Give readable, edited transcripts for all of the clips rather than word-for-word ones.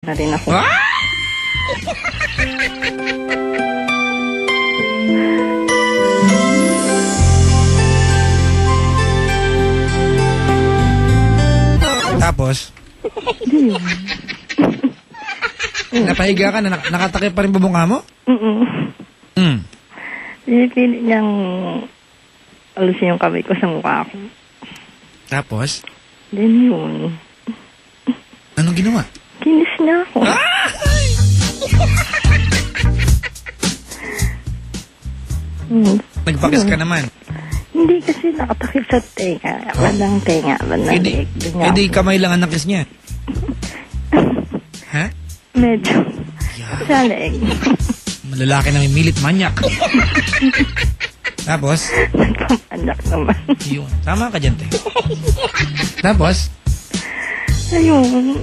na rin ako. Tapos? Hindi yun. Napahiga ka na, nakatakip pa rin bubunga mo? Pinipilit niyang alusin yung kamay ko sa mukha ko. Tapos? Then yun. Anong ginawa? Kinis niya ako. Nagpakis ka naman? Hindi kasi nakatakip sa tenga. Bandang tenga, bandang leg. Hindi kamay lang ang nakis niya. Ha? Medyo. Sa leg. Malalaki na may milit manyak. Tapos? Nagpamanak naman. Yun. Tama ka dyan, te. Tapos? Ayun.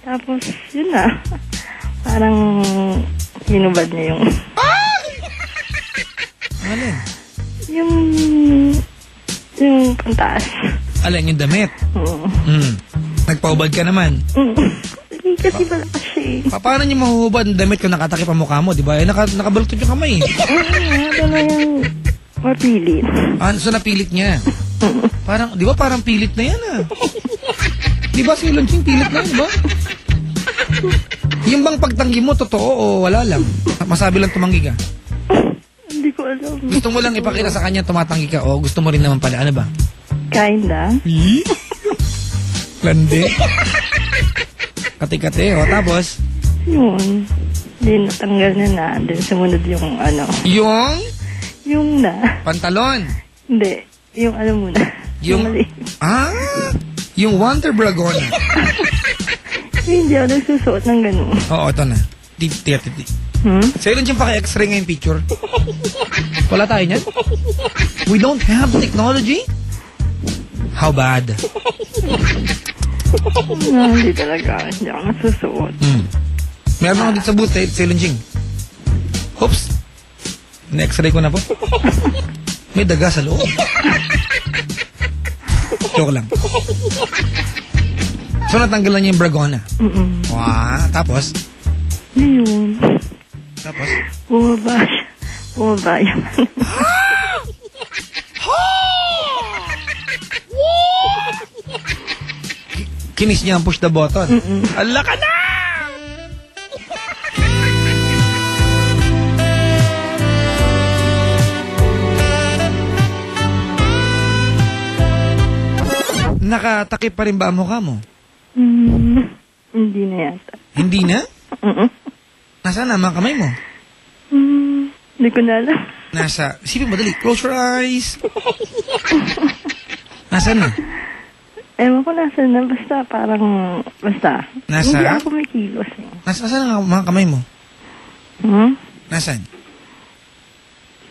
Tapos, yun na. Parang hinubad niya yung... Alin? Yung pantaas. Alin, yung damit? Oo. Nagpaubad ka naman? Hindi kasi malakas siya eh. Paano niyo mahuhubad ang damit kung nakatakip ang mukha mo, di ba? Nakabalutod yung kamay eh. Ano na yung mapilit. So napilit niya? Parang, di ba parang pilit na yan ah? Di ba si Lunching pilit na yan, di ba? Yung bang pagtanggi mo, totoo o wala lang? Masabi lang tumanggi ka? Hindi ko alam. Gusto mo lang ipakita sa kanya tumatanggi ka o gusto mo rin naman pala, ano ba? Kinda. Lande. Kate-kate, o tapos? Yun. Hindi natanggal na. Then sumunod yung ano. Yung? Yung na. Pantalon? Hindi. Yung ano muna. Yung mali. Yung Wonder Bragona. Hindi ako nagsusuot ng ganun. Oo, ito na. Sa'yo lang siyang paki-x-ray ngayong picture. Wala tayo niyan? We don't have technology? How bad? Hindi talaga. Hindi ako nagsusuot. Meron ako dito sa booth, sa'yo lang siyang. Oops. Na-x-ray ko na po. May daga sa loob. Joke lang. So natanggalan niya yung Bragona? Wow. Tapos? Yun. Tapos? Bumaba siya. Bumaba yun. Kinis niya ang push the button. Ala ka na! Nakatakip pa rin ba ang mukha mo? Hindi na yata. Hindi na? Nasaan na mga kamay mo? Hindi ko na alam. Nasa, isipin mo dali, close your eyes. Nasaan na? Ewan ko nasaan na, basta parang, basta. Nasa? Hindi ako may kilos eh. Nasaan ang mga kamay mo? Nasaan?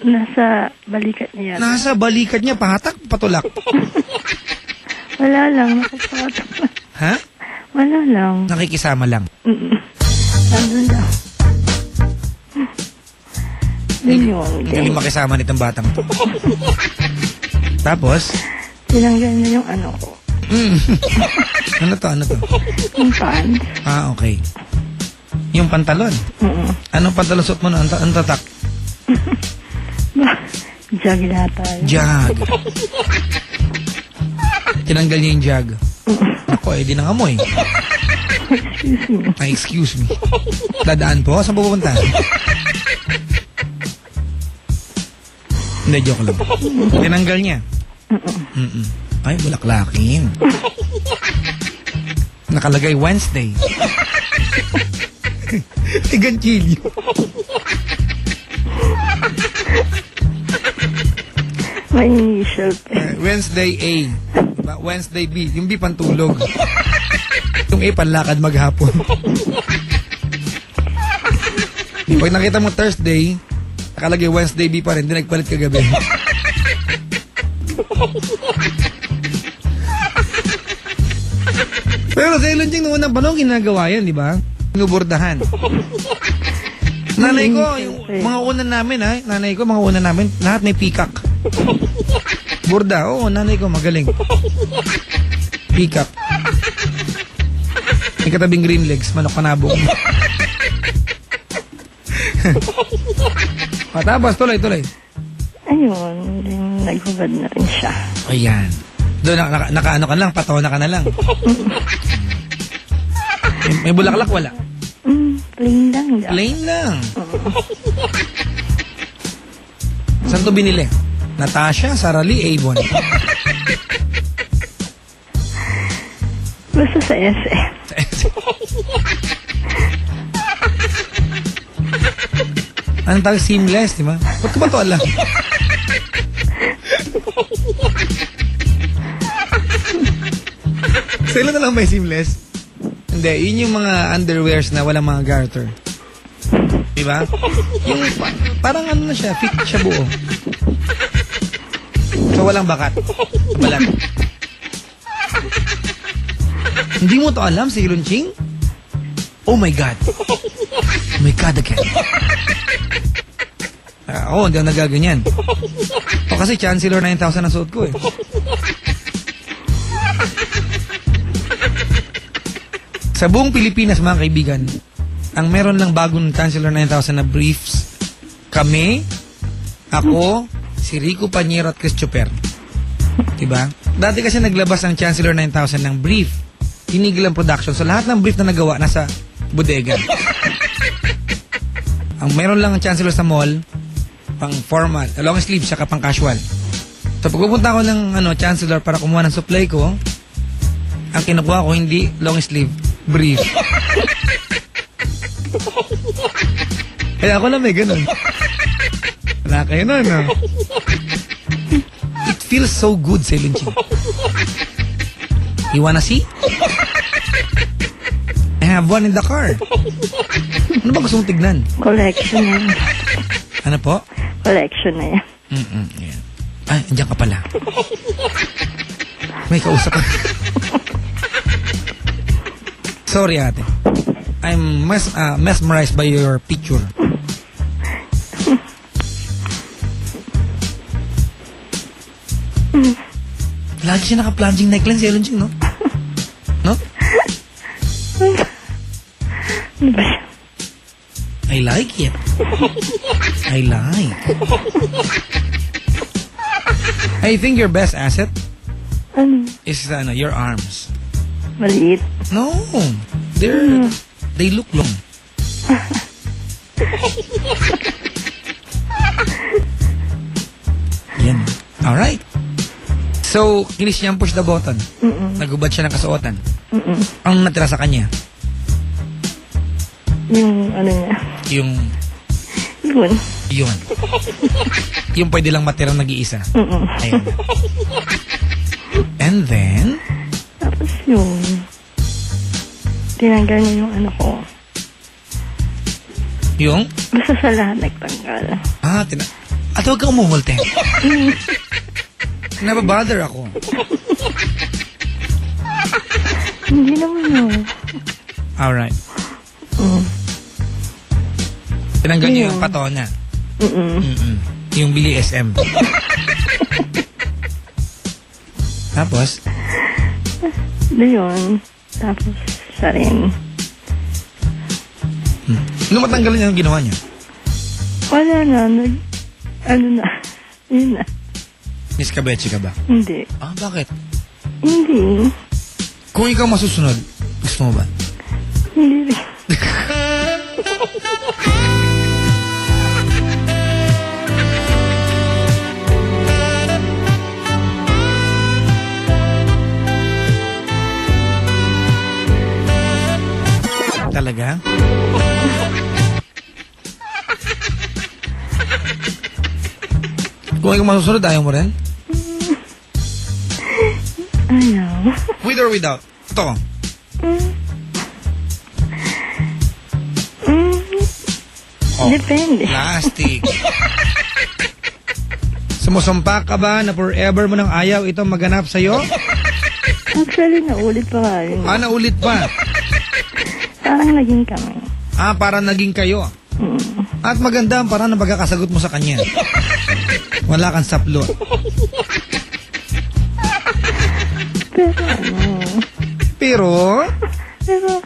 Nasa balikat niya. Nasa balikat niya, pahatak, patulak. Wala lang, nakapatok. Ha? Wala lang. Nakikisama lang. Nandun lang. Hindi makisama nitong batang to. Tapos? Tinanggal na yung ano ko. Ano to? Yung pants. Okay. Yung pantalon? Anong pantalon suot mo na? Ang tatak? Jag yata. Jag. Tinanggal niya yung jag. Ako, di nangamoy. Excuse me. Dadaan po? Saan pupunta? Hindi, joke lang. Tinanggal niya? Ay, bulaklakin. Nakalagay Wednesday. Tiganchilyo. May initial Wednesday A. Diba? Wednesday B. Yung B pantulog. Yung A panlakad maghapon. Pag nakita mo Thursday, nakalagay Wednesday B pa rin. Hindi nagpalit kagabi. Pero sa Ilonjing noong unang panahon, ginagawa yan, di ba? Inubordahan. Nanay ko, yung mga una namin, nanay ko, mga una namin, lahat may peacock. Borda, oo, nanay ko, magaling. Peacock. May katabing green legs, manok kanabong. Tapos, tuloy. Ayun, naghubad na rin siya. Ayan. Doon, nakaano ka lang, patona ka na lang. May bulaklak, wala? Plain lang. Plain lang. Saan to binili? Natasha, Sarali, Avon. Basta sa SM. Anong tawag? Seamless, di ba? Ba't ko ba ito alam? Sila na lang ba yung seamless? Hindi, yun yung mga underwears na walang mga garter. Di ba? Yung parang ano na siya, fit siya buo. So walang bakat. Sa balat. Hindi mo to alam, si Lunching? Oh my God. Oh my God again. Ako, hindi ako nagaganyan. O kasi Chancellor 9,000 ang suot ko eh. Sa buong Pilipinas, mga kaibigan, ang meron lang bagong Chancellor 9,000 na briefs, kami, ako, si Rico Pañero at Chris Chuper. Diba? Dati kasi naglabas ang Chancellor 9,000 ng brief. Tinigil ang production. So lahat ng brief na nagawa nasa bodega. Ang meron lang ang Chancellor sa mall, pang formal, long sleeve, saka pang casual. So pagpupunta ko ng Chancellor para kumuha ng supply ko, ang kinukuha ko hindi long sleeve, brief. Kaya ako lang may ganun. Wala kayo nun, no? It feels so good, Celine Ching. You wanna see? I have one in the car. Ano ba gusto mong tignan? Collection na yan. Ano po? Collection na yan. Yeah. Ay, andyan ka pala. May kausap ka. Sorry, ate. I'm mesmerized by your picture. Lagi siya naka-plunging neckline, si Ellen Ching, no? No? Ano ba siya? I like it. I like. I think your best asset is your arms. Maliit. No. They look long. Yan. Alright. So, kinis niya push the button. Nagubad siya ng kasuotan. Ang natira sa kanya? Yung niya. Yung... Yun. Yung pwede lang matirang nag-iisa. Ayun. And then? Tapos yung... tinanggal niya yung ko. Yung? Basta sa lahat nagtanggal. At huwag kang umuhulte. Nababother ako. Hindi naman yun. Alright. Tinanggal niyo yung patona. Yung Bili SM. Tapos? Yun. Tapos siya rin. Nung matanggal niya yung ginawa niya? Wala na. Yun na. Miss Kabetsi ka ba? Hindi. Bakit? Hindi. Kung ikaw masusunod, gusto mo ba? Hindi rin. Talaga? Kung ikaw masusunod, ayaw mo rin? Ayaw. With or without? Ito. Depende. Plastic. Sumusumpa ka ba na forever mo nang ayaw ito maganap sa'yo? Actually, naulit pa nga yun. Naulit pa? Parang naging kami. Parang naging kayo. At maganda ang parang na pagkakasagot mo sa kanya. Wala kang saplot. Pero Pero? Pero